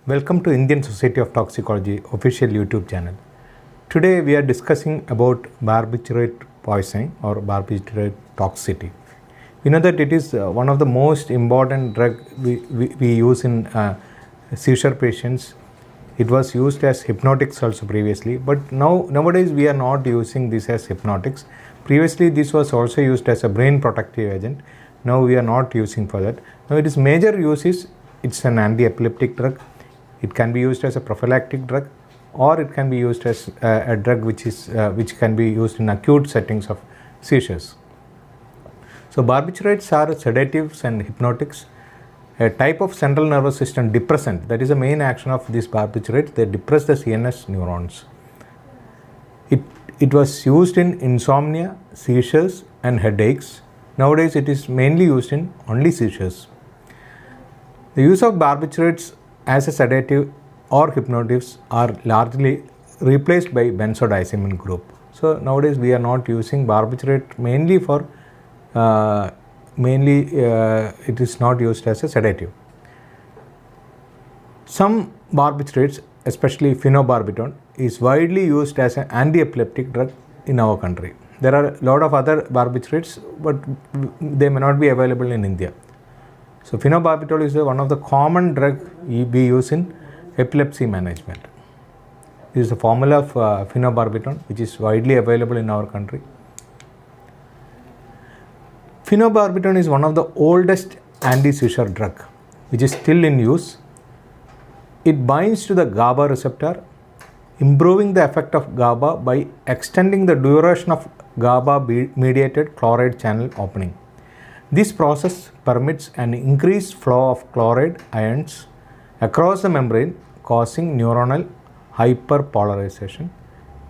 Welcome to Indian Society of Toxicology official YouTube channel. Today we are discussing about barbiturate poisoning or barbiturate toxicity. You know that it is one of the most important drug we use in seizure patients. It was used as hypnotics also previously, but nowadays we are not using this as hypnotics. Previously this was also used as a brain protective agent. Now we are not using for that. Now its major use is it's an anti-epileptic drug. It can be used as a prophylactic drug, or it can be used as a drug which can be used in acute settings of seizures. So barbiturates are sedatives and hypnotics, a type of central nervous system depressant. That is the main action of these barbiturates. They depress the CNS neurons. It was used in insomnia, seizures and headaches. Nowadays it is mainly used in only seizures. The use of barbiturates as a sedative or hypnotics are largely replaced by benzodiazepine group. So nowadays we are not using barbiturate mainly for it is not used as a sedative. Some barbiturates, especially phenobarbital, is widely used as an anti-epileptic drug in our country. There are a lot of other barbiturates, but they may not be available in India. So phenobarbital is one of the common drug we use in epilepsy management. This is the formula of phenobarbital, which is widely available in our country. Phenobarbital is one of the oldest anti-seizure drug, which is still in use. It binds to the GABA receptor, improving the effect of GABA by extending the duration of GABA-mediated chloride channel opening. This process permits an increased flow of chloride ions across the membrane, causing neuronal hyperpolarization,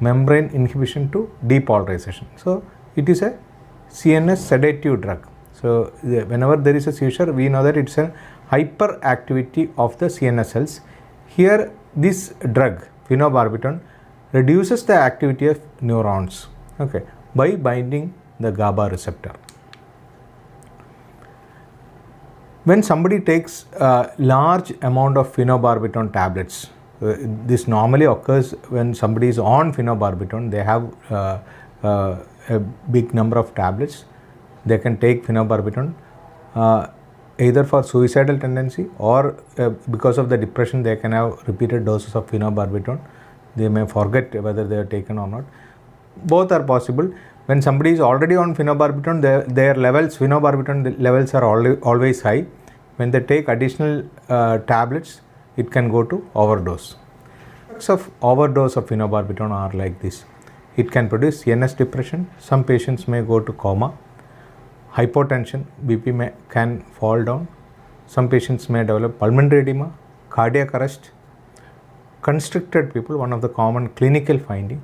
membrane inhibition to depolarization. So it is a CNS sedative drug. So whenever there is a seizure, we know that it's a hyperactivity of the CNS cells. Here this drug, phenobarbital, reduces the activity of neurons, by binding the GABA receptor. When somebody takes a large amount of phenobarbital tablets, this normally occurs when somebody is on phenobarbital. They have a big number of tablets. They can take phenobarbital either for suicidal tendency or because of the depression. They can have repeated doses of phenobarbital. They may forget whether they are taken or not. Both are possible. When somebody is already on phenobarbital, their phenobarbital levels are always high. When they take additional tablets, it can go to overdose. Effects of overdose of phenobarbital are like this. It can produce CNS depression. Some patients may go to coma. Hypotension, BP can fall down. Some patients may develop pulmonary edema, cardiac arrest. Constricted people, one of the common clinical findings.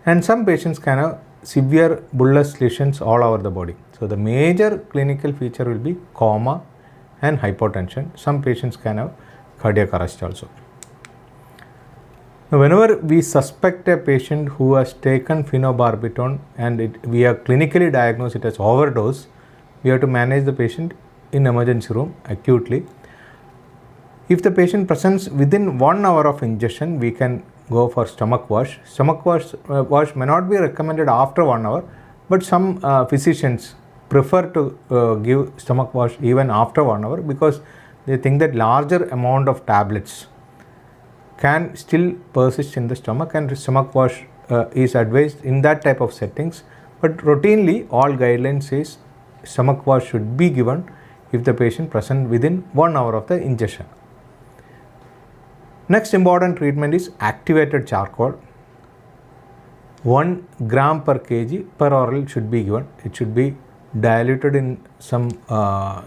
And some patients can have severe bullous lesions all over the body. So the major clinical feature will be coma and hypotension. Some patients can have cardiac arrest also. Now, whenever we suspect a patient who has taken phenobarbital and we have clinically diagnosed it as overdose, we have to manage the patient in emergency room acutely. If the patient presents within 1 hour of ingestion, we can go for stomach wash. Stomach wash may not be recommended after 1 hour, but some physicians prefer to give stomach wash even after 1 hour because they think that larger amount of tablets can still persist in the stomach, and stomach wash is advised in that type of settings. But routinely all guidelines says stomach wash should be given if the patient present within 1 hour of the ingestion. Next important treatment is activated charcoal. 1 gram per kg per oral should be given. It should be diluted in some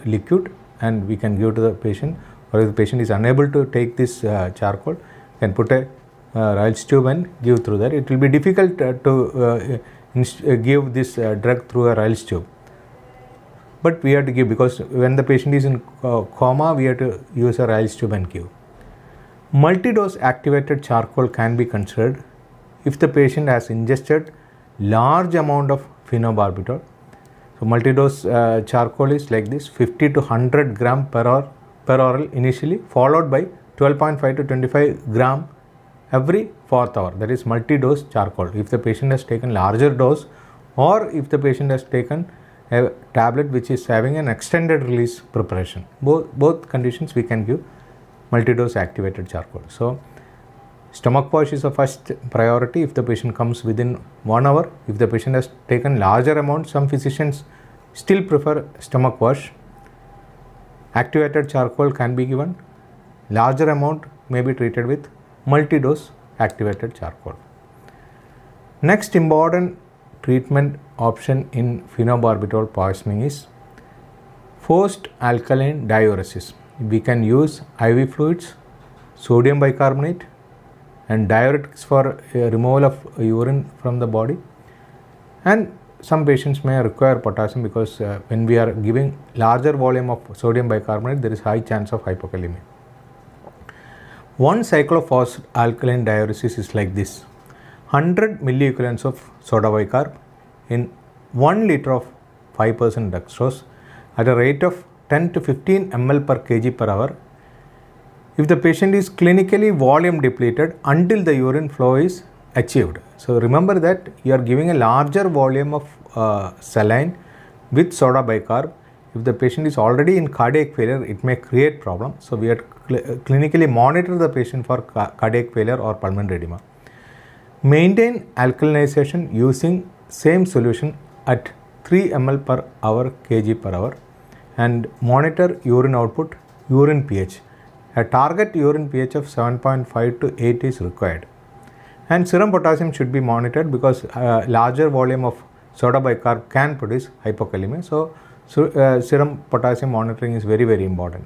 liquid and we can give to the patient, or if the patient is unable to take this charcoal, can put a Ryle's tube and give through that. It will be difficult to give this drug through a Ryle's tube, but we have to give, because when the patient is in coma, we have to use a Ryle's tube and give. Multi-dose activated charcoal can be considered if the patient has ingested large amount of phenobarbital. So multi-dose charcoal is like this: 50 to 100 gram per oral initially, followed by 12.5 to 25 gram every 4th hour, that is multi-dose charcoal. If the patient has taken larger dose, or if the patient has taken a tablet which is having an extended release preparation, both conditions we can give multi-dose activated charcoal. So stomach wash is the first priority if the patient comes within 1 hour. If the patient has taken larger amount, some physicians still prefer stomach wash. Activated charcoal can be given. Larger amount may be treated with multi-dose activated charcoal. Next important treatment option in phenobarbital poisoning is forced alkaline diuresis. We can use IV fluids, sodium bicarbonate, and diuretics for removal of urine from the body. And some patients may require potassium because when we are giving larger volume of sodium bicarbonate, there is high chance of hypokalemia. One cycle of forced alkaline diuresis is like this: 100 milliequivalents of soda bicarb in 1 liter of 5% dextrose at a rate of 10 to 15 ml per kg per hour if the patient is clinically volume depleted until the urine flow is achieved. So remember that you are giving a larger volume of saline with soda bicarb. If the patient is already in cardiac failure, it may create problem. So we have to clinically monitor the patient for cardiac failure or pulmonary edema. Maintain alkalinization using same solution at 3 ml per hour kg per hour, and monitor urine output, urine pH. A target urine pH of 7.5 to 8 is required. And serum potassium should be monitored because larger volume of soda bicarb can produce hypokalemia. So serum potassium monitoring is very, very important.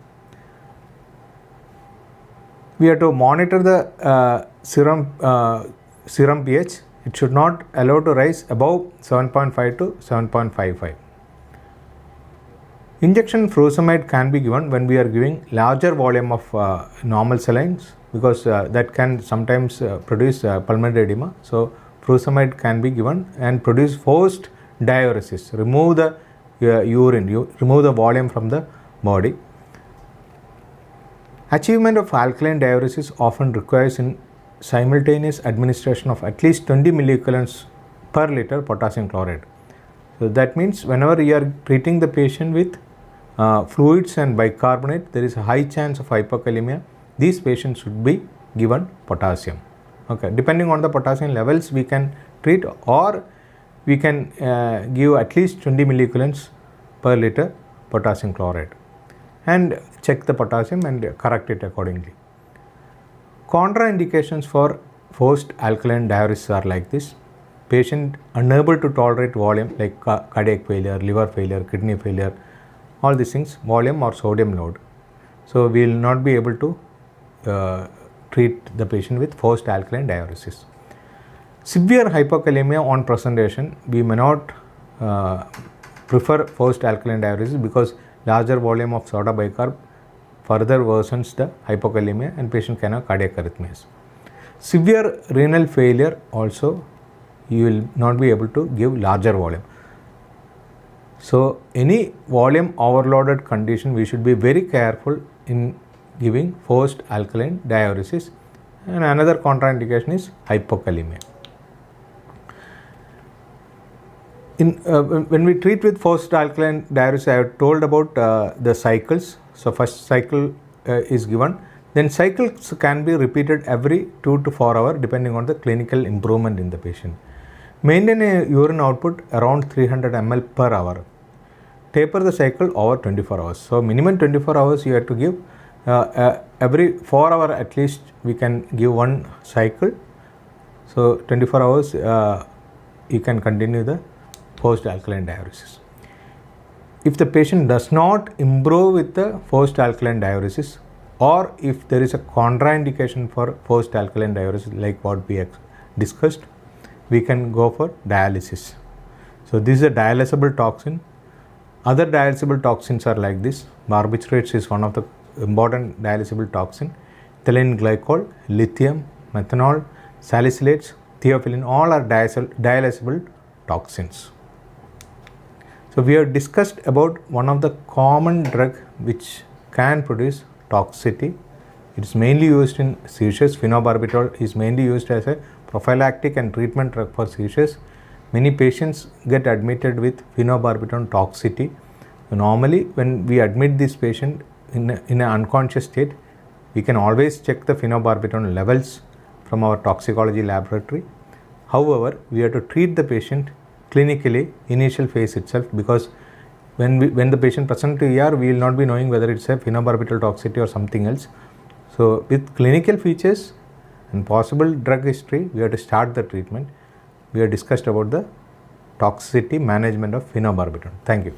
We have to monitor the serum pH. It should not allow to rise above 7.5 to 7.55. Injection furosemide can be given when we are giving larger volume of normal salines, because that can sometimes produce pulmonary edema. So furosemide can be given and produce forced diuresis, remove the urine, remove the volume from the body. Achievement of alkaline diuresis often requires in simultaneous administration of at least 20 milliequivalents per liter potassium chloride. So that means whenever you are treating the patient with fluids and bicarbonate, there is a high chance of hypokalemia. These patients should be given potassium. Okay, depending on the potassium levels, we can treat, or we can give at least 20 milliequivalents per liter potassium chloride and check the potassium and correct it accordingly. Contraindications for forced alkaline diuresis are like this: patient unable to tolerate volume like cardiac failure, liver failure, kidney failure, all these things, volume or sodium load. So we will not be able to treat the patient with forced alkaline diuresis. Severe hypokalemia on presentation, we may not prefer forced alkaline diuresis because larger volume of soda bicarb further worsens the hypokalemia and patient can have cardiac arrhythmias. Severe renal failure also, you will not be able to give larger volume. So any volume overloaded condition, we should be very careful in giving forced alkaline diuresis. And another contraindication is hypokalemia. When we treat with forced alkaline diuresis, I have told about the cycles. So first cycle is given, then cycles can be repeated every 2 to 4 hours depending on the clinical improvement in the patient. Maintain a urine output around 300 ml per hour. Taper the cycle over 24 hours. So minimum 24 hours you have to give. Every 4 hours at least we can give one cycle. So 24 hours you can continue the forced alkaline diuresis. If the patient does not improve with the forced alkaline diuresis, or if there is a contraindication for forced alkaline diuresis like what we discussed, we can go for dialysis. So this is a dialysable toxin. Other dialysable toxins are like this. Barbiturates is one of the important dialysable toxin. Ethylene glycol, lithium, methanol, salicylates, theophylline, all are dialysable toxins. So we have discussed about one of the common drug which can produce toxicity, It is mainly used in seizures. Phenobarbital is mainly used as a prophylactic and treatment drug for seizures. Many patients get admitted with phenobarbital toxicity. Normally, when we admit this patient in an unconscious state, we can always check the phenobarbital levels from our toxicology laboratory. However, we have to treat the patient clinically initial phase itself, because when the patient presents to ER, we will not be knowing whether it's a phenobarbital toxicity or something else. So with clinical features and possible drug history, we have to start the treatment. We have discussed about the toxicity management of phenobarbital. Thank you.